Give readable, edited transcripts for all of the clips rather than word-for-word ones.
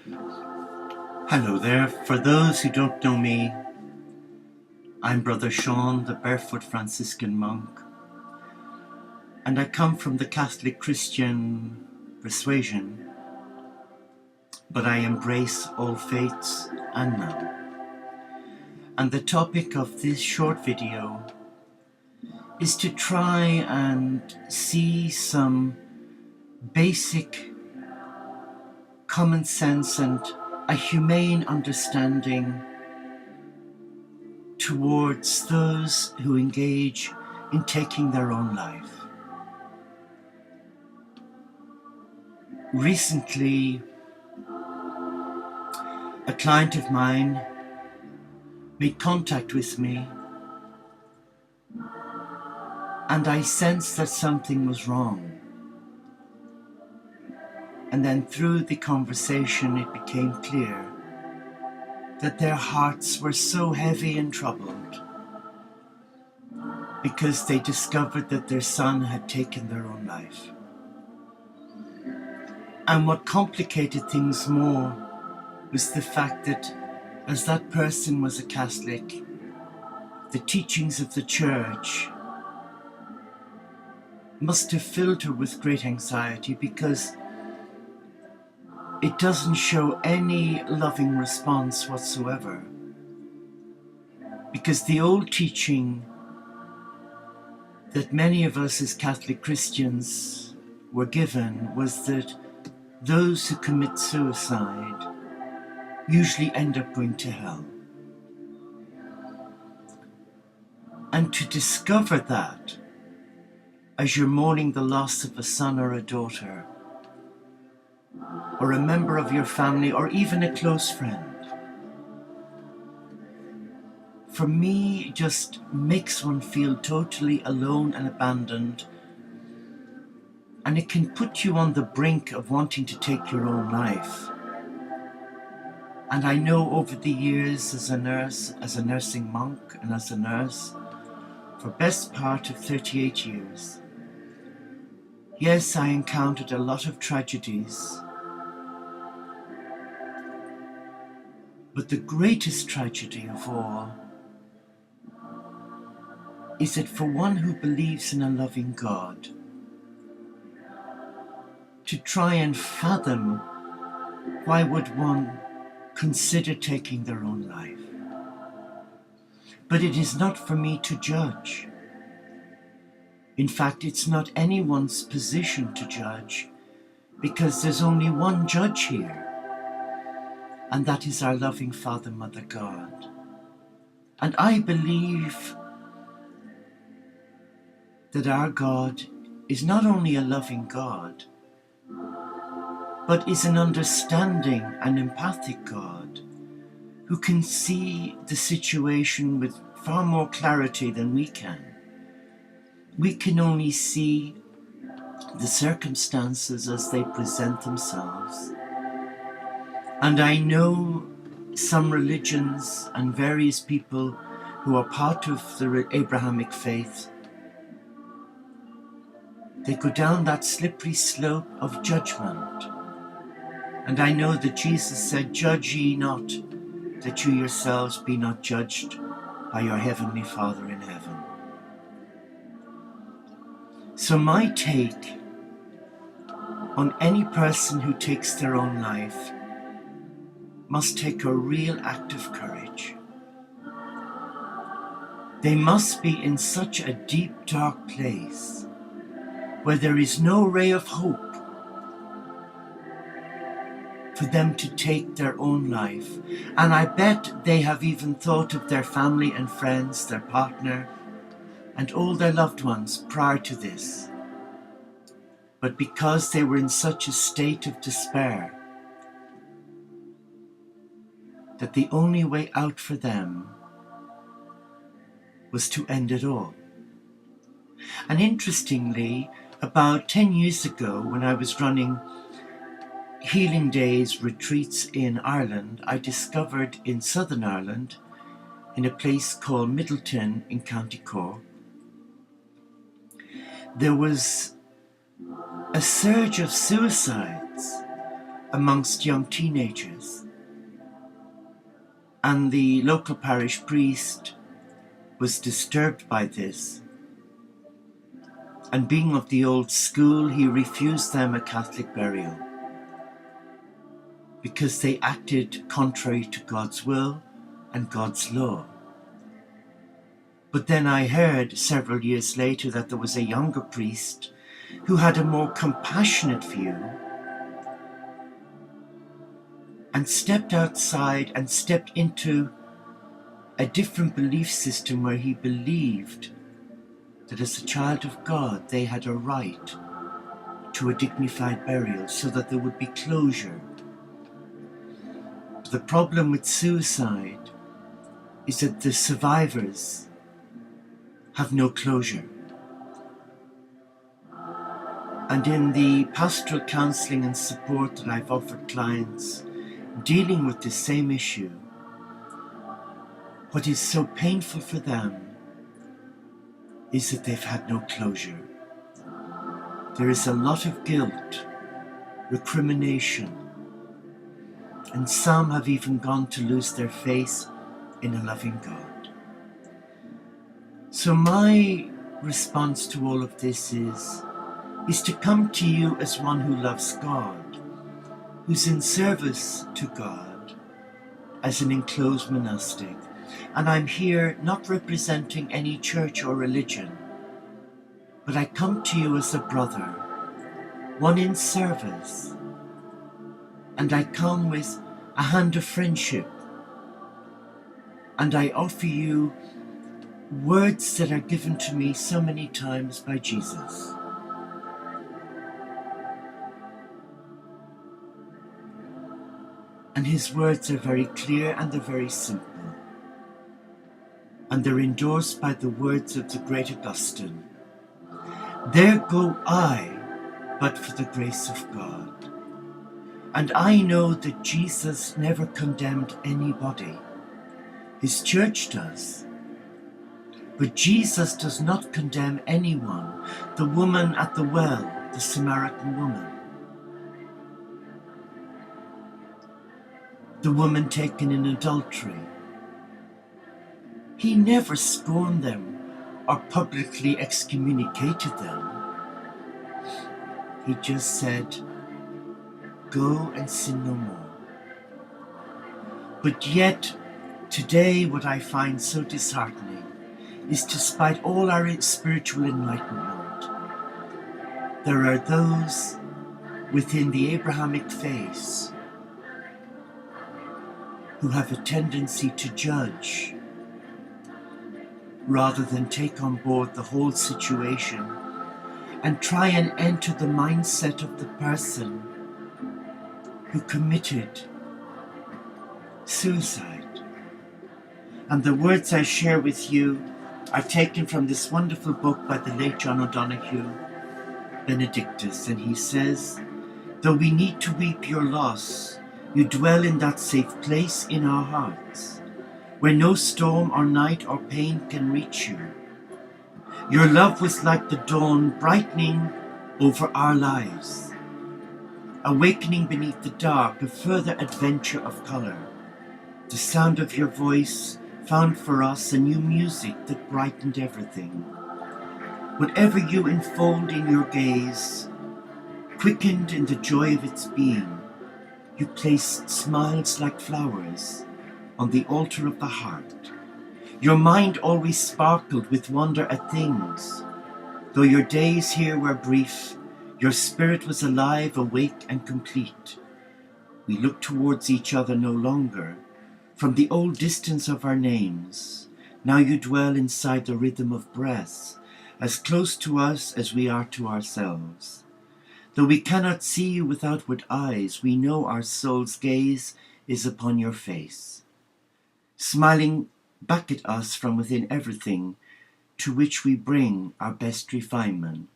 Hello there. For those who don't know me, I'm Brother Sean, the barefoot Franciscan monk, and I come from the Catholic Christian persuasion, but I embrace all faiths and none. And the topic of this short video is to try and see some basic common sense and a humane understanding towards those who engage in taking their own life. Recently, a client of mine made contact with me, and I sensed that something was wrong. And then through the conversation, it became clear that their hearts were so heavy and troubled because they discovered that their son had taken their own life. And what complicated things more was the fact that as that person was a Catholic, the teachings of the Church must have filled her with great anxiety, because it doesn't show any loving response whatsoever. Because the old teaching that many of us as Catholic Christians were given was that those who commit suicide usually end up going to hell. And to discover that as you're mourning the loss of a son or a daughter, or a member of your family, or even a close friend, for me, it just makes one feel totally alone and abandoned, and it can put you on the brink of wanting to take your own life. And I know over the years as a nurse, as a nursing monk, and as a nurse for best part of 38 years, yes, I encountered a lot of tragedies. But the greatest tragedy of all is that for one who believes in a loving God, to try and fathom why would one consider taking their own life. But it is not for me to judge. In fact, it's not anyone's position to judge, because there's only one judge here, and that is our loving Father, Mother God. And I believe that our God is not only a loving God, but is an understanding and empathic God who can see the situation with far more clarity than we can. We can only see the circumstances as they present themselves. And I know some religions and various people who are part of the Abrahamic faith, they go down that slippery slope of judgment. And I know that Jesus said, "Judge ye not, that you yourselves be not judged by your heavenly Father in heaven." So my take on any person who takes their own life must take a real act of courage. They must be in such a deep, dark place where there is no ray of hope for them to take their own life. And I bet they have even thought of their family and friends, their partner, and all their loved ones prior to this. But because they were in such a state of despair, that the only way out for them was to end it all. And interestingly, about 10 years ago, when I was running Healing Days retreats in Ireland, I discovered in Southern Ireland, in a place called Middleton in County Cork, there was a surge of suicides amongst young teenagers. And the local parish priest was disturbed by this. And being of the old school, he refused them a Catholic burial because they acted contrary to God's will and God's law. But then I heard several years later that there was a younger priest who had a more compassionate view and stepped outside and stepped into a different belief system where he believed that as a child of God they had a right to a dignified burial so that there would be closure. The problem with suicide is that the survivors have no closure. And in the pastoral counselling and support that I've offered clients dealing with the same issue, what is so painful for them is that they've had no closure. There is a lot of guilt, recrimination, and some have even gone to lose their faith in a loving God. So my response to all of this is to come to you as one who loves God, who's in service to God as an enclosed monastic. And I'm here not representing any church or religion, but I come to you as a brother, one in service. And I come with a hand of friendship. And I offer you words that are given to me so many times by Jesus. And his words are very clear and they're very simple. And they're endorsed by the words of the great Augustine. There go I, but for the grace of God. And I know that Jesus never condemned anybody. His church does. But Jesus does not condemn anyone. The woman at the well, the Samaritan woman. The woman taken in adultery. He never scorned them or publicly excommunicated them. He just said, go and sin no more. But yet, today what I find so disheartening is despite all our spiritual enlightenment, there are those within the Abrahamic faith who have a tendency to judge rather than take on board the whole situation and try and enter the mindset of the person who committed suicide. And the words I share with you are taken from this wonderful book by the late John O'Donoghue, Benedictus, and he says, though we need to weep your loss, you dwell in that safe place in our hearts, where no storm or night or pain can reach you. Your love was like the dawn brightening over our lives, awakening beneath the dark a further adventure of colour. The sound of your voice found for us a new music that brightened everything. Whatever you enfold in your gaze, quickened in the joy of its being, you placed smiles like flowers on the altar of the heart. Your mind always sparkled with wonder at things. Though your days here were brief, your spirit was alive, awake, and complete. We look towards each other no longer from the old distance of our names. Now you dwell inside the rhythm of breath, as close to us as we are to ourselves. Though we cannot see you with outward eyes, we know our soul's gaze is upon your face, smiling back at us from within everything to which we bring our best refinement.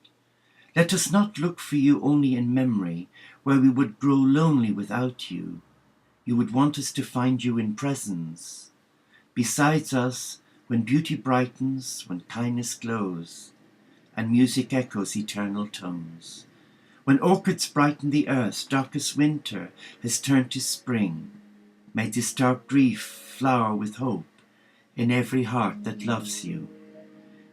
Let us not look for you only in memory, where we would grow lonely without you. You would want us to find you in presence, besides us, when beauty brightens, when kindness glows, and music echoes eternal tones. When orchids brighten the earth, darkest winter has turned to spring. May this dark grief flower with hope in every heart that loves you.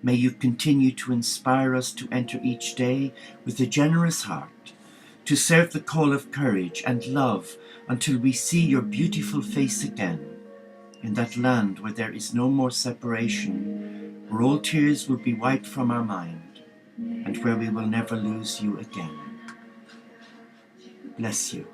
May you continue to inspire us to enter each day with a generous heart, to serve the call of courage and love until we see your beautiful face again, in that land where there is no more separation, where all tears will be wiped from our mind, and where we will never lose you again. Bless you.